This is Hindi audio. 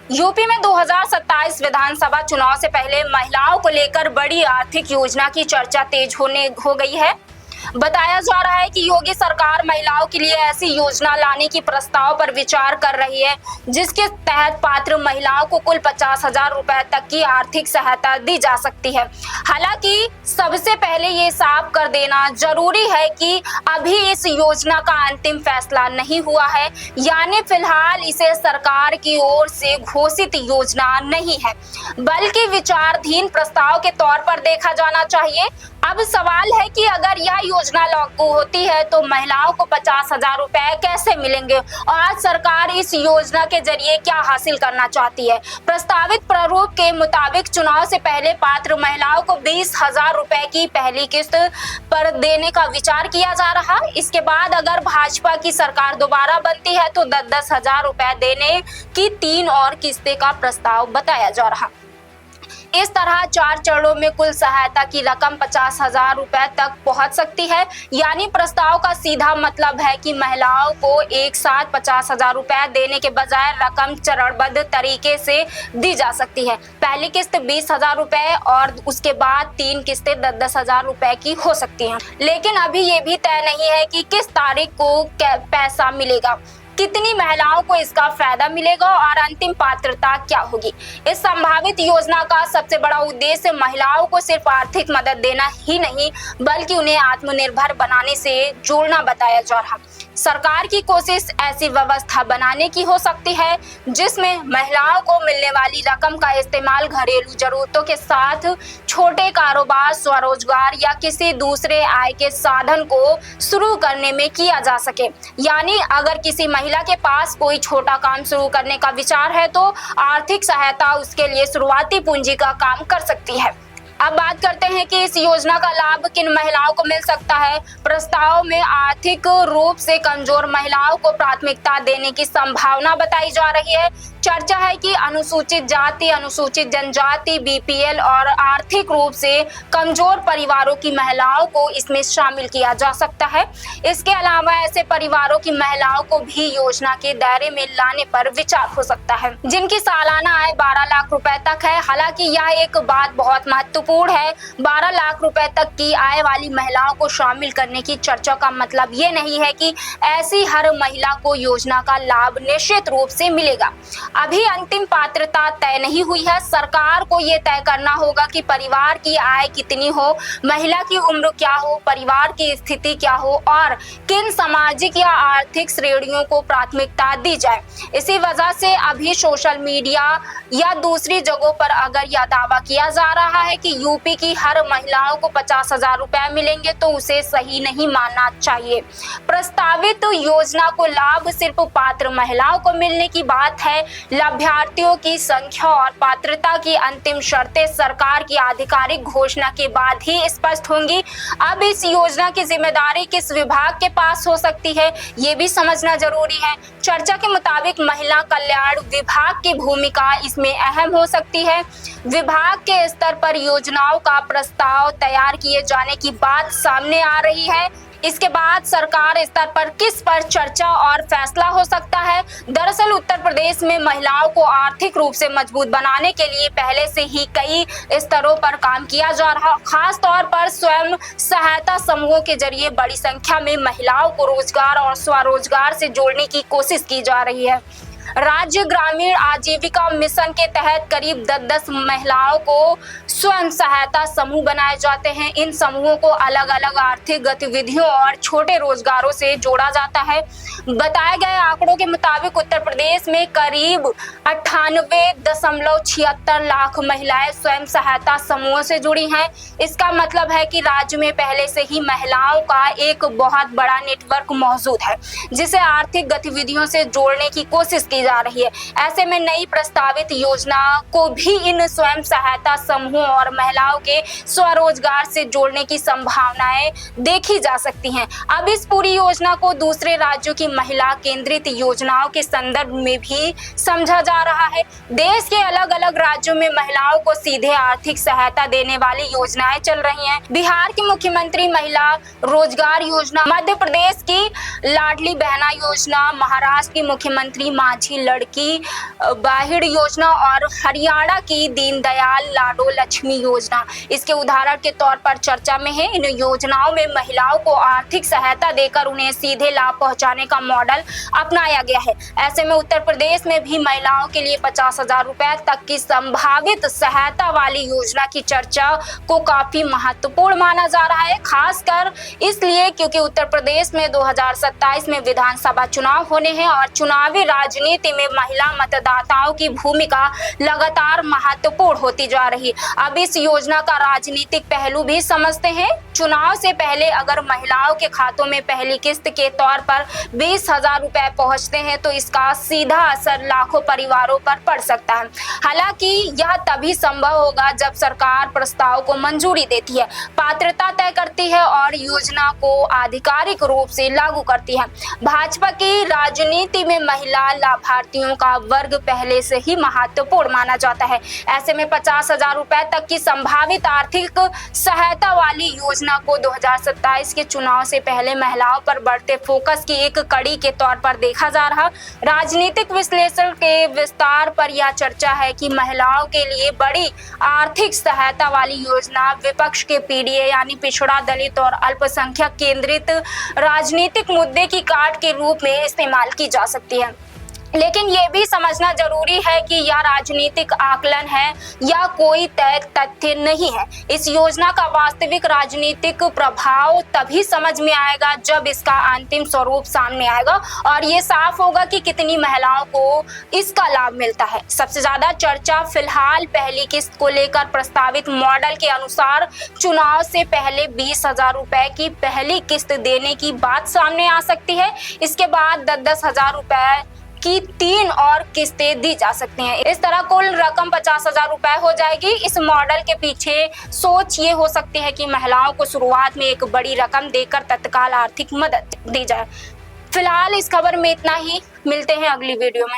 यूपी में 2027 विधानसभा चुनाव से पहले महिलाओं को लेकर बड़ी आर्थिक योजना की चर्चा तेज हो गई है। बताया जा रहा है कि योगी सरकार महिलाओं के लिए ऐसी योजना लाने की प्रस्ताव पर विचार कर रही है, जिसके तहत पात्र महिलाओं को कुल 50,000 रुपए तक की आर्थिक सहायता दी जा सकती है। हालांकि सबसे पहले ये साफ कर देना जरूरी है कि अभी इस योजना का अंतिम फैसला नहीं हुआ है, यानी फिलहाल इसे सरकार की ओर से घोषित योजना नहीं है, बल्कि विचाराधीन प्रस्ताव के तौर पर देखा जाना चाहिए। अब सवाल है कि अगर यह योजना लागू होती है तो महिलाओं को 50,000 रुपए कैसे मिलेंगे और सरकार इस योजना के जरिए क्या हासिल करना चाहती है। प्रस्तावित प्रारूप के मुताबिक चुनाव से पहले पात्र महिलाओं को 20,000 रुपए की पहली किस्त पर देने का विचार किया जा रहा। इसके बाद अगर भाजपा की सरकार दोबारा बनती है तो 10,000 रुपए देने की 3 और किस्तें का प्रस्ताव बताया जा रहा। इस तरह 4 चरणों में कुल सहायता की रकम 50,000 रुपए तक पहुंच सकती है। यानी प्रस्ताव का सीधा मतलब है कि महिलाओं को एक साथ 50,000 रुपए देने के बजाय रकम चरणबद्ध तरीके से दी जा सकती है। पहली किस्त 20,000 रुपए और उसके बाद 3 किस्तें 10,000 रुपए की हो सकती हैं। लेकिन अभी ये भी तय नहीं है कि किस तारीख को पैसा मिलेगा, कितनी महिलाओं को इसका फायदा मिलेगा और अंतिम पात्रता क्या होगी। इस संभावित योजना का सबसे बड़ा उद्देश्य महिलाओं को सिर्फ आर्थिक मदद देना ही नहीं, बल्कि उन्हें आत्मनिर्भर बनाने से जोड़ना बताया जा रहा। सरकार की कोशिश ऐसी व्यवस्था बनाने की हो सकती है जिसमें महिलाओं को मिलने वाली रकम का इस्तेमाल घरेलू जरूरतों के साथ छोटे कारोबार, स्वरोजगार या किसी दूसरे आय के साधन को शुरू करने में किया जा सके। यानी अगर किसी महिला के पास कोई छोटा काम शुरू करने का विचार है तो आर्थिक सहायता उसके लिए शुरुआती पूंजी का काम कर सकती है। अब बात करते हैं कि इस योजना का लाभ किन महिलाओं को मिल सकता है। प्रस्ताव में आर्थिक रूप से कमजोर महिलाओं को प्राथमिकता देने की संभावना बताई जा रही है। चर्चा है कि अनुसूचित जाति, अनुसूचित जनजाति, बीपीएल और आर्थिक रूप से कमजोर परिवारों की महिलाओं को इसमें शामिल किया जा सकता है। इसके अलावा ऐसे परिवारों की महिलाओं को भी योजना के दायरे में लाने पर विचार हो सकता है जिनकी सालाना आय 12 लाख रुपए तक है। हालांकि यह एक बात बहुत महत्वपूर्ण है, 12 लाख रुपए तक की आय वाली महिलाओं को शामिल करने की चर्चा का मतलब ये नहीं है कि ऐसी हर महिला को योजना का लाभ निश्चित रूप से मिलेगा। अभी अंतिम पात्रता तय नहीं हुई है। सरकार को ये तय करना होगा कि परिवार की आय कितनी हो, महिला की उम्र क्या हो, परिवार की स्थिति क्या हो और किन सामाजिक या आर्थिक श्रेणियों को प्राथमिकता दी जाए। इसी वजह से अभी सोशल मीडिया या दूसरी जगहों पर अगर यह दावा किया जा रहा है कि यूपी की हर महिलाओं को 50,000 रुपए मिलेंगे तो उसे सही नहीं मानना चाहिए। प्रस्तावित योजना को लाभ सिर्फ पात्र महिलाओं को मिलने की बात है। लाभार्थियों की संख्या और पात्रता की अंतिम शर्तें सरकार की आधिकारिक घोषणा के बाद ही स्पष्ट होंगी। अब इस योजना की जिम्मेदारी किस विभाग के पास हो सकती है, ये भी समझना जरूरी है। चर्चा के मुताबिक महिला कल्याण विभाग की भूमिका इसमें अहम हो सकती है। विभाग के स्तर पर योजनाओं का प्रस्ताव तैयार किए जाने की बात सामने आ रही है। इसके बाद सरकार स्तर पर किस पर चर्चा और फैसला हो सकता है। दरअसल उत्तर प्रदेश में महिलाओं को आर्थिक रूप से मजबूत बनाने के लिए पहले से ही कई स्तरों पर काम किया जा रहा। खास तौर पर स्वयं सहायता समूहों के जरिए बड़ी संख्या में महिलाओं को रोजगार और स्वरोजगार से जोड़ने की कोशिश की जा रही है। राज्य ग्रामीण आजीविका मिशन के तहत करीब 10 महिलाओं को स्वयं सहायता समूह बनाए जाते हैं। इन समूहों को अलग अलग आर्थिक गतिविधियों और छोटे रोजगारों से जोड़ा जाता है। बताए गए आंकड़ों के मुताबिक उत्तर प्रदेश में करीब 98.76 लाख महिलाएं स्वयं सहायता समूहों से जुड़ी हैं। इसका मतलब है कि राज्य में पहले से ही महिलाओं का एक बहुत बड़ा नेटवर्क मौजूद है, जिसे आर्थिक गतिविधियों से जोड़ने की कोशिश की जा रही है। ऐसे में नई प्रस्तावित योजना को भी इन स्वयं सहायता समूहों और महिलाओं के स्वरोजगार से जोड़ने की संभावनाएं देखी जा सकती हैं। अब इस पूरी योजना को दूसरे राज्यों की महिला केंद्रित योजनाओं के संदर्भ में भी समझा जा रहा है। देश के अलग अलग राज्यों में महिलाओं को सीधे आर्थिक सहायता देने वाली योजनाएं चल रही हैं। बिहार की मुख्यमंत्री महिला रोजगार योजना, मध्य प्रदेश की लाडली बहना योजना, महाराष्ट्र की मुख्यमंत्री माझी माझी लड़की बाहिड़ योजना और हरियाणा की दीनदयाल लाडो लक्ष्मी योजना इसके उदाहरण के तौर पर चर्चा में है। इन योजनाओं में महिलाओं को आर्थिक सहायता देकर उन्हें सीधे लाभ पहुंचाने का मॉडल अपनाया गया है। ऐसे में उत्तर प्रदेश में भी महिलाओं के लिए 50,000 रुपए तक की संभावित सहायता वाली योजना की चर्चा को काफी महत्वपूर्ण माना जा रहा है, खासकर इसलिए क्योंकि उत्तर प्रदेश में 2027 में विधानसभा चुनाव होने हैं और चुनावी राजनीति में महिला मतदाताओं की भूमिका लगातार महत्वपूर्ण होती जा रही है। अब इस योजना का राजनीतिक पहलू भी समझते हैं। चुनाव से पहले अगर महिलाओं के खातों में पहली किस्त के तौर पर 20,000 रुपए पहुंचते हैं तो इसका सीधा असर लाखों परिवारों पर पड़ सकता है। हालांकि यह तभी संभव होगा जब सरकार प्रस्ताव को मंजूरी देती है, पात्रता तय करती है और योजना को आधिकारिक रूप से लागू करती है। भाजपा की राजनीति में महिला लाभार्थियों का वर्ग पहले से ही महत्वपूर्ण माना जाता है। ऐसे में 50,000 रुपए तक की संभावित आर्थिक सहायता वाली योजना को 2027 के चुनाव से पहले महिलाओं पर बढ़ते फोकस की एक कड़ी के तौर पर देखा जा रहा। राजनीतिक विश्लेषण के विस्तार पर यह चर्चा है कि महिलाओं के लिए बड़ी आर्थिक सहायता वाली योजना विपक्ष के पीडीए यानी पिछड़ा, दलित और अल्पसंख्यक केंद्रित राजनीतिक मुद्दे की काट के रूप में इस्तेमाल की जा सकती है। लेकिन ये भी समझना जरूरी है कि यह राजनीतिक आकलन है या कोई तय तथ्य नहीं है। इस योजना का वास्तविक राजनीतिक प्रभाव तभी समझ में आएगा जब इसका अंतिम स्वरूप सामने आएगा और ये साफ होगा कि कितनी महिलाओं को इसका लाभ मिलता है। सबसे ज्यादा चर्चा फिलहाल पहली किस्त को लेकर प्रस्तावित मॉडल के अनुसार चुनाव से पहले 20,000 रुपए की पहली किस्त देने की बात सामने आ सकती है। इसके बाद 10,000 रुपए की 3 और किस्तें दी जा सकती हैं। इस तरह कुल रकम 50,000 रुपए हो जाएगी। इस मॉडल के पीछे सोच ये हो सकती है कि महिलाओं को शुरुआत में एक बड़ी रकम देकर तत्काल आर्थिक मदद दी जाए। फिलहाल इस खबर में इतना ही, मिलते हैं अगली वीडियो में।